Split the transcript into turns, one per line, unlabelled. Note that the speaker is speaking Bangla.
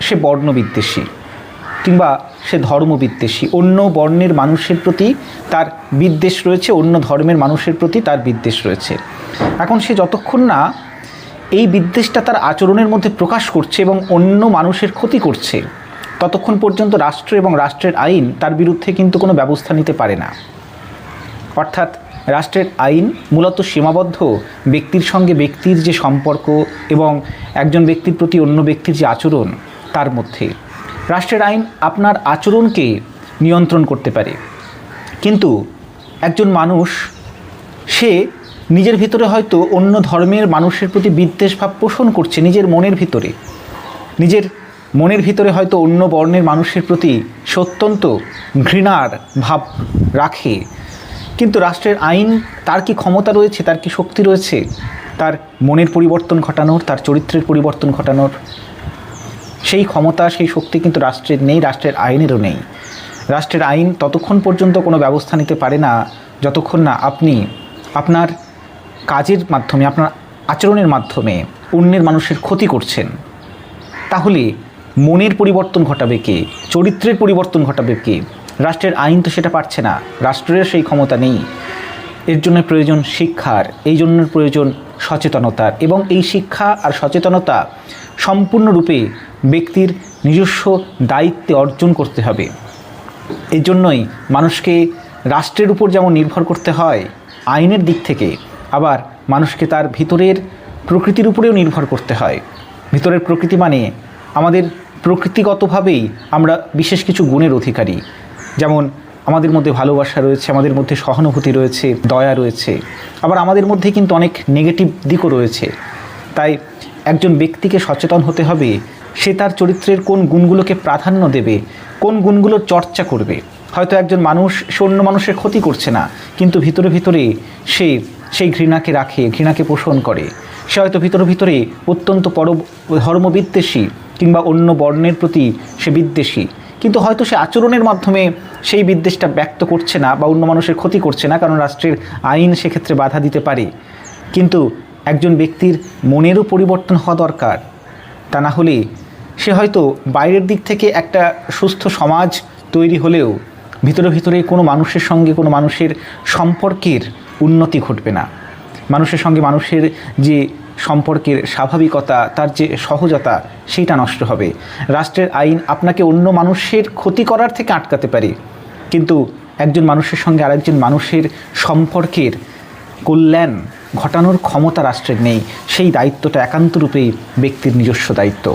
সে বর্ণবিদ্বেষী কিংবা সে ধর্মবিদ্বেষী, অন্য বর্ণের মানুষের প্রতি তার বিদ্বেষ রয়েছে, অন্য ধর্মের মানুষের প্রতি তার বিদ্বেষ রয়েছে। এখন সে যতক্ষণ না এই বিদ্বেষটা তার আচরণের মধ্যে প্রকাশ করছে এবং অন্য মানুষের ক্ষতি করছে, ততক্ষণ পর্যন্ত রাষ্ট্র এবং রাষ্ট্রের আইন তার বিরুদ্ধে কিন্তু কোনো ব্যবস্থা নিতে পারে না। অর্থাৎ রাষ্ট্রের আইন মূলত সীমাবদ্ধ ব্যক্তির সঙ্গে ব্যক্তির যে সম্পর্ক এবং একজন ব্যক্তির প্রতি অন্য ব্যক্তির যে আচরণ তার মধ্যে। রাষ্ট্রের আইন আপনার আচরণকে নিয়ন্ত্রণ করতে পারে, কিন্তু একজন মানুষ সে নিজের ভিতরে হয়তো অন্য ধর্মের মানুষের প্রতি বিদ্বেষ ভাব পোষণ করছে, নিজের মনের ভিতরে হয়তো অন্য বর্ণের মানুষের প্রতি সে অত্যন্ত ঘৃণার ভাব রাখে, কিন্তু রাষ্ট্রের আইন তার কি ক্ষমতা রয়েছে, তার কি শক্তি রয়েছে তার মনের পরিবর্তন ঘটানোর, তার চরিত্রের পরিবর্তন ঘটানোর? সেই ক্ষমতা, সেই শক্তি কিন্তু রাষ্ট্রের নেই, রাষ্ট্রের আইনেরও নেই। রাষ্ট্রের আইন ততক্ষণ পর্যন্ত কোনো ব্যবস্থা নিতে পারে না যতক্ষণ না আপনি আপনার কাজের মাধ্যমে, আপনার আচরণের মাধ্যমে অন্যের মানুষের ক্ষতি করছেন। তাহলে মনের পরিবর্তন ঘটাবে কে, চরিত্রের পরিবর্তন ঘটাবে কে? রাষ্ট্রের আইন তো সেটা পারছে না, রাষ্ট্রের সেই ক্ষমতা নেই। এর জন্য প্রয়োজন শিক্ষার, এই জন্য প্রয়োজন সচেতনতার, এবং এই শিক্ষা আর সচেতনতা সম্পূর্ণরূপে ব্যক্তির নিজস্ব দায়িত্বে অর্জন করতে হবে। এই জন্যই মানুষকে রাষ্ট্রের উপর যেমন নির্ভর করতে হয় আইনের দিক থেকে, আবার মানুষকে তার ভিতরের প্রকৃতির উপরেও নির্ভর করতে হয়। ভিতরের প্রকৃতি মানে আমাদের প্রকৃতিগতভাবেই আমরা বিশেষ কিছু গুণের অধিকারী, যেমন আমাদের মধ্যে ভালোবাসা রয়েছে, আমাদের মধ্যে সহানুভূতি রয়েছে, দয়া রয়েছে, আবার আমাদের মধ্যে কিন্তু অনেক নেগেটিভ দিকও রয়েছে। তাই একজন ব্যক্তিকে সচেতন হতে হবে, সে তার চরিত্রের কোন গুণগুলোকে প্রাধান্য দেবে, কোন গুণগুলোর চর্চা করবে। হয়তো একজন মানুষ সে অন্য মানুষের ক্ষতি করছে না, কিন্তু ভিতরে ভিতরে সে সেই ঘৃণাকে রাখে, ঘৃণাকে পোষণ করে। সে হয়তো ভিতরে ভিতরে অত্যন্ত ধর্মবিদ্বেষী কিংবা অন্য বর্ণের প্রতি সে বিদ্বেষী, কিন্তু হয়তো সে আচরণের মাধ্যমে সেই বিদ্বেষটা ব্যক্ত করছে না বা অন্য মানুষের ক্ষতি করছে না, কারণ রাষ্ট্রের আইন সেক্ষেত্রে বাধা দিতে পারে। কিন্তু একজন ব্যক্তির মনেরও পরিবর্তন হওয়া দরকার, তা না হলে সে হয়তো বাইরের দিক থেকে একটা সুস্থ সমাজ তৈরি হলেও ভিতরে ভিতরে কোনো মানুষের সঙ্গে কোনো মানুষের সম্পর্কের উন্নতি ঘটবে না। মানুষের সঙ্গে মানুষের যে সম্পর্কের স্বাভাবিকতা, তার যে সহজতা, সেইটা নষ্ট হবে। রাষ্ট্রের আইন আপনাকে অন্য মানুষের ক্ষতি করার থেকে আটকাতে পারে, কিন্তু একজন মানুষের সঙ্গে আরেকজন মানুষের সম্পর্কের কল্যাণ ঘটানোর ক্ষমতা রাষ্ট্রের নেই। সেই দায়িত্বটা একান্তরূপেই ব্যক্তির নিজস্ব দায়িত্ব।